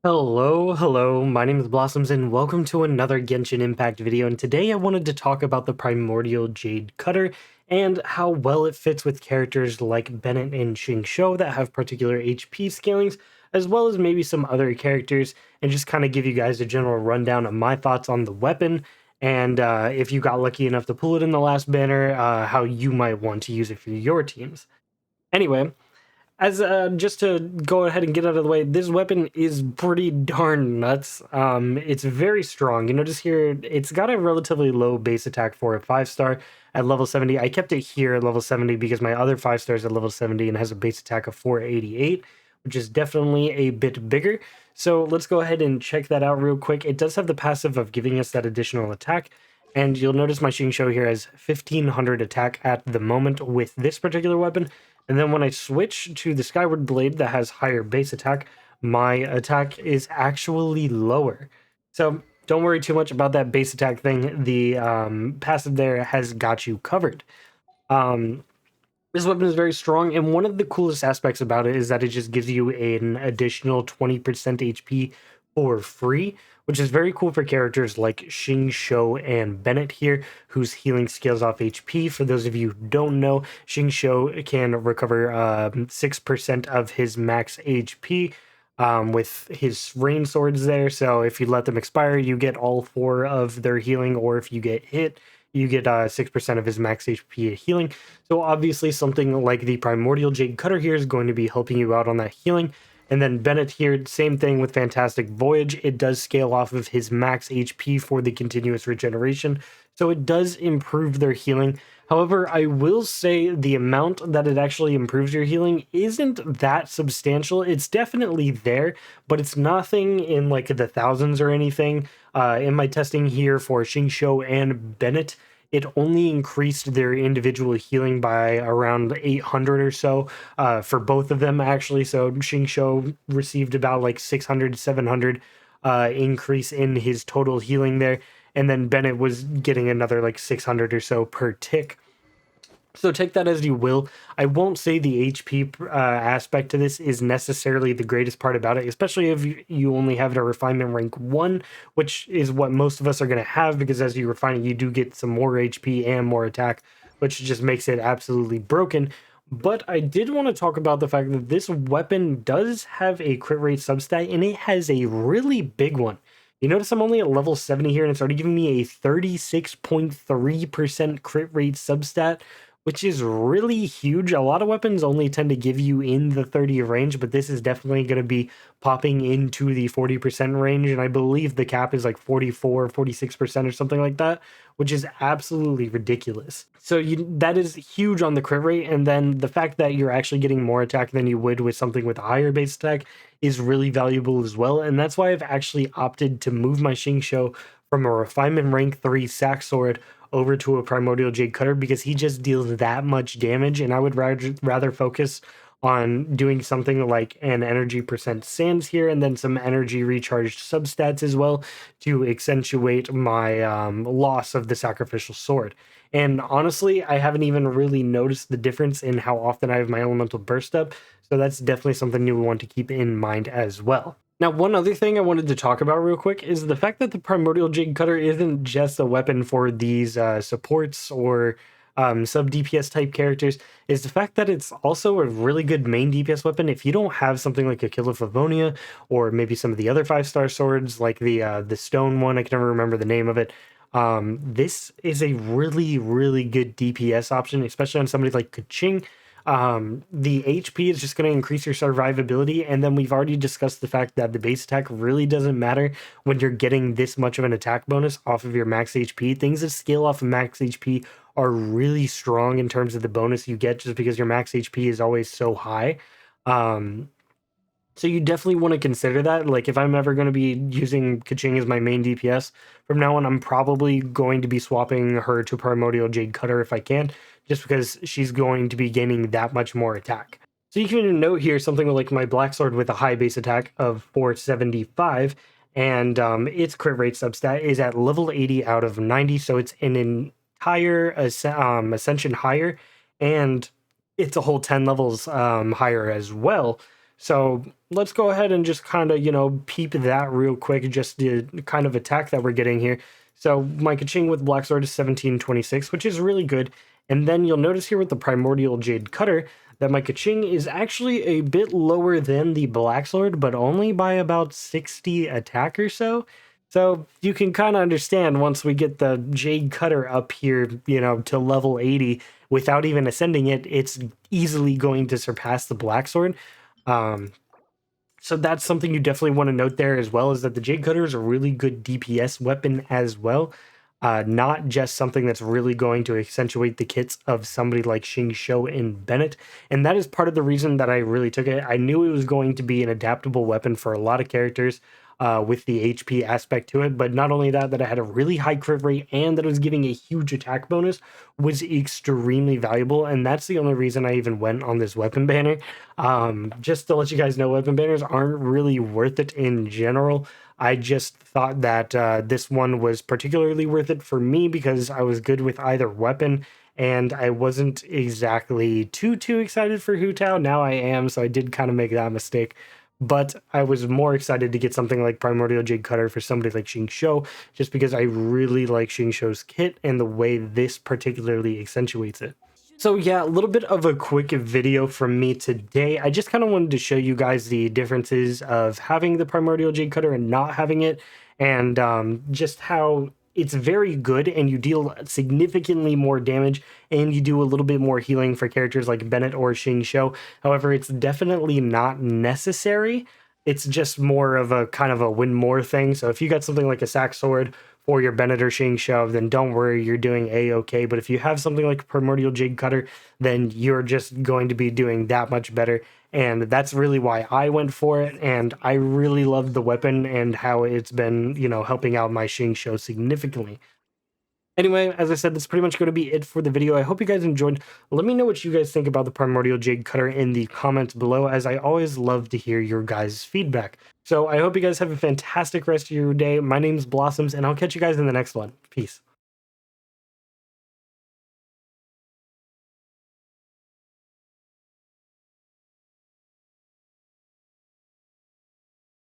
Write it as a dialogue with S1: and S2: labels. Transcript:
S1: Hello, my name is Blossoms and welcome to another Genshin Impact video, and today I wanted to talk about the Primordial Jade Cutter and how well it fits with characters like Bennet and Xingqiu that have particular HP scalings, as well as maybe some other characters, and just kind of give you guys a general rundown of my thoughts on the weapon, and if you got lucky enough to pull it in the last banner, how you might want to use it for your teams. Anyway, as just to go ahead and get out of the way, this weapon is pretty darn nuts. It's very strong. You notice here, it's got a relatively low base attack for a 5-star at level 70. I kept it here at level 70 because my other 5-stars at level 70 and has a base attack of 488, which is definitely a bit bigger. So let's go ahead and check that out real quick. It does have the passive of giving us that additional attack. And you'll notice my Xingqiu here has 1500 attack at the moment with this particular weapon. And then when I switch to the Skyward Blade that has higher base attack, my attack is actually lower. So don't worry too much about that base attack thing. The passive there has got you covered. This weapon is very strong, and one of the coolest aspects about it is that it just gives you an additional 20% HP for free, which is very cool for characters like Xingqiu and Bennet here, whose healing scales off HP. For those of you who don't know, Xingqiu can recover 6% of his max HP with his rain swords there. So if you let them expire, you get all 4 of their healing, or if you get hit, you get 6% of his max HP healing. So obviously something like the Primordial Jade Cutter here is going to be helping you out on that healing. And then Bennet here, same thing with Fantastic Voyage. It does scale off of his max HP for the continuous regeneration, so it does improve their healing. However, I will say the amount that it actually improves your healing isn't that substantial. It's definitely there, but it's nothing in like the thousands or anything. In my testing here for Xingqiu and Bennet, it only increased their individual healing by around 800 or so for both of them, actually. So Xingqiu received about like 600, 700 increase in his total healing there. And then Bennet was getting another like 600 or so per tick. So take that as you will. I won't say the HP aspect to this is necessarily the greatest part about it, especially if you only have it at refinement rank 1, which is what most of us are going to have, because as you refine it, you do get some more HP and more attack, which just makes it absolutely broken. But I did want to talk about the fact that this weapon does have a crit rate substat, and it has a really big one. You notice I'm only at level 70 here, and it's already giving me a 36.3% crit rate substat, which is really huge. A lot of weapons only tend to give you in the 30 range, but this is definitely going to be popping into the 40% range, and I believe the cap is like 44, 46% or something like that, which is absolutely ridiculous. So that is huge on the crit rate, and then the fact that you're actually getting more attack than you would with something with a higher base attack is really valuable as well, and that's why I've actually opted to move my Xingqiu from a refinement rank 3 sack sword over to a Primordial Jade Cutter, because he just deals that much damage, and I would rather focus on doing something like an energy percent sands here, and then some energy recharged substats as well to accentuate my loss of the sacrificial sword. And honestly, I haven't even really noticed the difference in how often I have my elemental burst up, so that's definitely something you want to keep in mind as well. Now, one other thing I wanted to talk about real quick is the fact that the Primordial Jade Cutter isn't just a weapon for these supports or sub DPS type characters, is the fact that it's also a really good main DPS weapon. If you don't have something like a Kill of Livonia, or maybe some of the other 5-star swords like the stone one, I can never remember the name of it. This is a really good DPS option, especially on somebody like Keqing. The HP is just going to increase your survivability, and then we've already discussed the fact that the base attack really doesn't matter when you're getting this much of an attack bonus off of your max HP. Things that scale off of max HP are really strong in terms of the bonus you get, just because your max HP is always so high. So you definitely want to consider that. Like, if I'm ever going to be using Keqing as my main DPS from now on, I'm probably going to be swapping her to Primordial Jade Cutter if I can, just because she's going to be gaining that much more attack. So you can note here something like my Black Sword with a high base attack of 475, and its crit rate substat is at level 80 out of 90, so it's an entire ascension higher, and it's a whole 10 levels higher as well. So let's go ahead and just kind of, peep that real quick, just the kind of attack that we're getting here. So my Kaching with Black Sword is 1726, which is really good. And then you'll notice here with the Primordial Jade Cutter that my Kaching is actually a bit lower than the Black Sword, but only by about 60 attack or so. So you can kind of understand once we get the Jade Cutter up here, to level 80 without even ascending it, it's easily going to surpass the Black Sword. Um, so that's something you definitely want to note there, as well as that the Jade Cutter is a really good DPS weapon as well. Not just something that's really going to accentuate the kits of somebody like Xingqiu and Bennet. And that is part of the reason that I really took it. I knew it was going to be an adaptable weapon for a lot of characters with the HP aspect to it. But not only that, that it had a really high crit rate and that it was giving a huge attack bonus was extremely valuable. And that's the only reason I even went on this weapon banner. Just to let you guys know, weapon banners aren't really worth it in general. I just thought that this one was particularly worth it for me because I was good with either weapon and I wasn't exactly too excited for Hu Tao. Now I am, so I did kind of make that mistake. But I was more excited to get something like Primordial Jade Cutter for somebody like Xingqiu, just because I really like Xingqiu's kit and the way this particularly accentuates it. So yeah, a little bit of a quick video from me today. I just kind of wanted to show you guys the differences of having the Primordial Jade Cutter and not having it, and just how it's very good and you deal significantly more damage and you do a little bit more healing for characters like Bennet or Xingqiu. However, it's definitely not necessary. It's just more of a kind of a win more thing. So if you got something like a Sack Sword for your Bennet or Xingqiu, then don't worry, you're doing a-okay. But if you have something like Primordial Jade Cutter, then you're just going to be doing that much better. And that's really why I went for it. And I really love the weapon and how it's been, helping out my Xingqiu significantly. Anyway, as I said, that's pretty much going to be it for the video. I hope you guys enjoyed. Let me know what you guys think about the Primordial Jade Cutter in the comments below, as I always love to hear your guys' feedback. So I hope you guys have a fantastic rest of your day. My name's Blossoms, and I'll catch you guys in the next one. Peace.